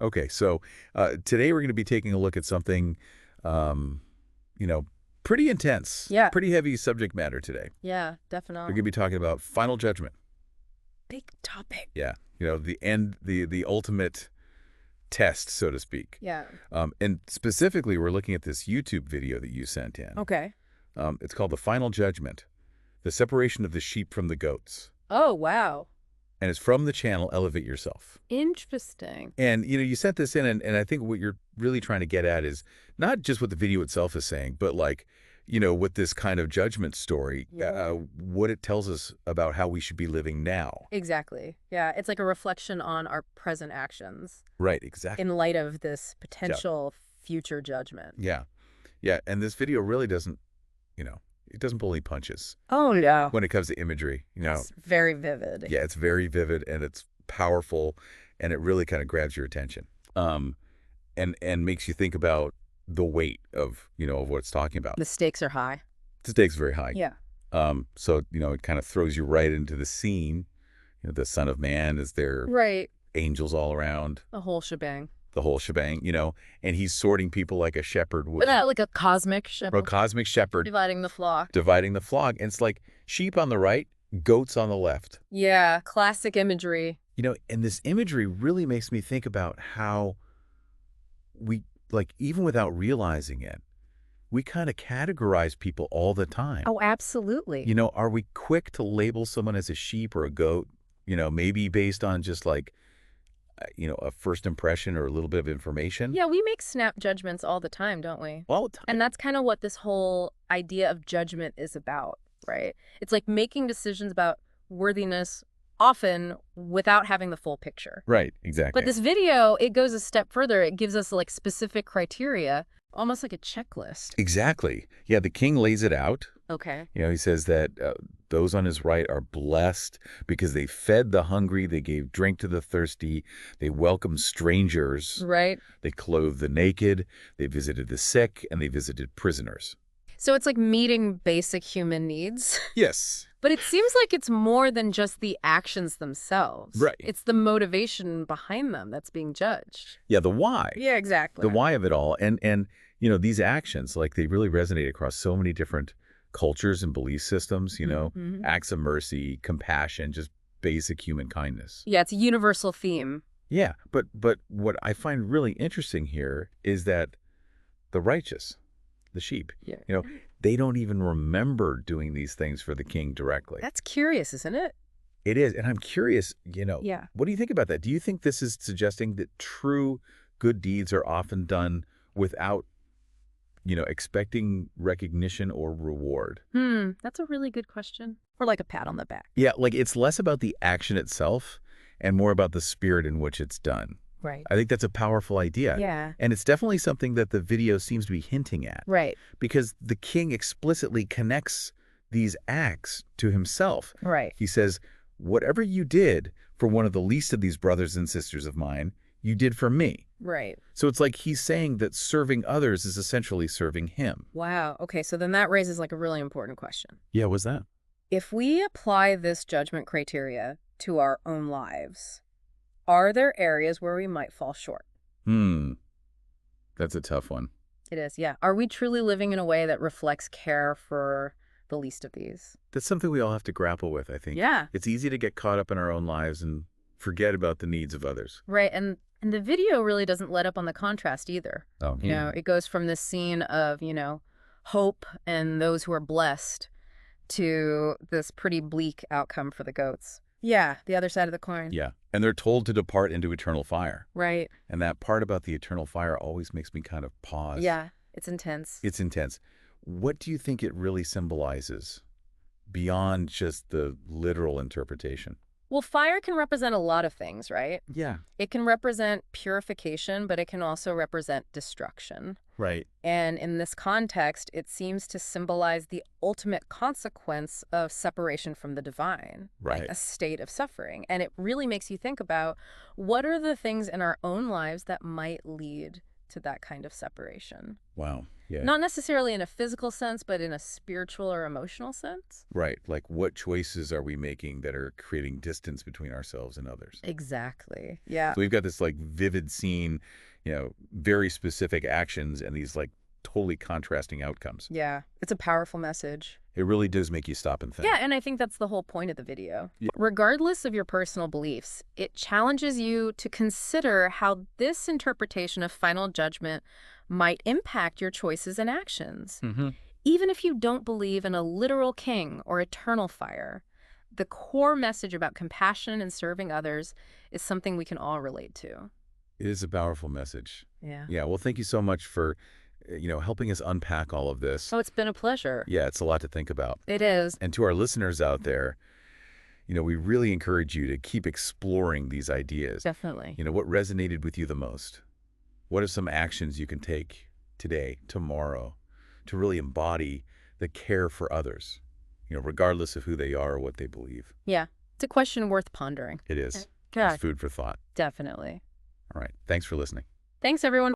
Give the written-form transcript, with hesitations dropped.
Okay, so today we're going to be taking a look at something, um, you know, pretty intense, Yeah. pretty heavy subject matter today. Yeah, We're definitely. going to be talking about final judgment. Big topic. Yeah, the end, the ultimate test, so to speak. Yeah. And specifically, we're looking at this YouTube video that you sent in. Okay. It's called The Final Judgment: The Separation of the Sheep from the Goats. Oh, wow. And it's from the channel Elevate Yourself. Interesting. And, you sent this in, and I think what you're really trying to get at is not just what the video itself is saying, but like, what this kind of judgment story, Yeah. what it tells us about how we should be living now. Exactly. Yeah, it's like a reflection on our present actions Right, exactly. in light of this Yeah, potential future judgment. yeah, yeah. And this video really doesn't, it doesn't pull any punches Oh, no. when it comes to imagery. It's very vivid. Yeah, it's very vivid and it's powerful, and it really kind of grabs your attention. And makes you think about the weight of what it's talking about. The stakes are high. The stakes are very high. Yeah. So, it kind of throws you right into the scene. The Son of Man is there, Right. angels all around, A whole shebang. the whole shebang, and he's sorting people like a shepherd would. Like a cosmic Or a shepherd cosmic shepherd dividing the flock. dividing the flock. And it's like sheep on the right, goats on the left. Yeah, classic imagery. And this imagery really makes me think about how we, like, even without realizing it, we kind of categorize people all the time. Oh, absolutely. Are we quick to label someone as a sheep or a goat? Maybe based on just like, a first impression or a little bit of information. Yeah, we make snap judgments all the time, don't we? All the time. And that's kind of what this whole idea of judgment is about, right? It's like making decisions about worthiness often without having the full picture. Right, exactly. But this video, it goes a step further. It gives us like specific criteria, almost like a checklist. Exactly. Yeah, the king lays it out. Okay. He says that those on his right are blessed because they fed the hungry, they gave drink to the thirsty, they welcomed strangers, Right. they clothed the naked, they visited the sick, and they visited prisoners. So it's like meeting basic human needs. Yes. But it seems like it's more than just the actions themselves. Right. It's the motivation behind them that's being judged. Yeah, the why. Yeah, exactly. The why of it all. And these actions, like, they really resonate across so many different cultures and belief systems, Mhm. acts of mercy, compassion, just basic human kindness. Yeah, it's a universal theme. Yeah, but what I find really interesting here is that the righteous, the sheep, Yeah. they don't even remember doing these things for the king directly. That's curious, isn't it? It is. And I'm curious, Yeah. what do you think about that? Do you think this is suggesting that true good deeds are often done without, expecting recognition or reward? That's a really good question. Or like a pat on the back. Yeah, like, it's less about the action itself and more about the spirit in which it's done. Right. I think that's a powerful idea. Yeah. And it's definitely something that the video seems to be hinting at. Right. Because the king explicitly connects these acts to himself. Right. He says, whatever you did for one of the least of these brothers and sisters of mine, you did for me. Right. So it's like he's saying that serving others is essentially serving him. Wow. Okay, so then that raises like a really important question. Yeah, what's that? If we apply this judgment criteria to our own lives, are there areas where we might fall short? That's a tough one. It is, yeah. Are we truly living in a way that reflects care for the least of these? That's something we all have to grapple with, I think. Yeah. It's easy to get caught up in our own lives and forget about the needs of others. Right, and the video really doesn't let up on the contrast either. Oh, It goes from this scene of, hope and those who are blessed to this pretty bleak outcome for the goats. Yeah, the other side of the coin. Yeah. And they're told to depart into eternal fire. Right. And that part about the eternal fire always makes me kind of pause. Yeah, it's intense. It's intense. What do you think it really symbolizes beyond just the literal interpretation? Well, fire can represent a lot of things, right? Yeah. It can represent purification, but it can also represent destruction. Right. And in this context, it seems to symbolize the ultimate consequence of separation from the divine, like Right. a state of suffering. And it really makes you think about what are the things in our own lives that might lead to that kind of separation. Wow. Yeah. Not necessarily in a physical sense, but in a spiritual or emotional sense. Right. Like what choices are we making that are creating distance between ourselves and others? Exactly. Yeah. So we've got this like vivid scene, very specific actions and these like totally contrasting outcomes. Yeah. It's a powerful message. It really does make you stop and think. Yeah, and I think that's the whole point of the video. Yeah. Regardless of your personal beliefs, it challenges you to consider how this interpretation of final judgment might impact your choices and actions. Mm-hmm. Even if you don't believe in a literal king or eternal fire, the core message about compassion and serving others is something we can all relate to. It is a powerful message. Yeah. Yeah. Well, thank you so much for, helping us unpack all of this. Oh, it's been a pleasure. Yeah, it's a lot to think about. It is. And to our listeners out there, we really encourage you to keep exploring these ideas. Definitely. What resonated with you the most? What are some actions you can take today, tomorrow, to really embody the care for others, regardless of who they are or what they believe? Yeah. It's a question worth pondering. It is. Yeah, It's food for thought. definitely. All right. Thanks for listening. Thanks, everyone.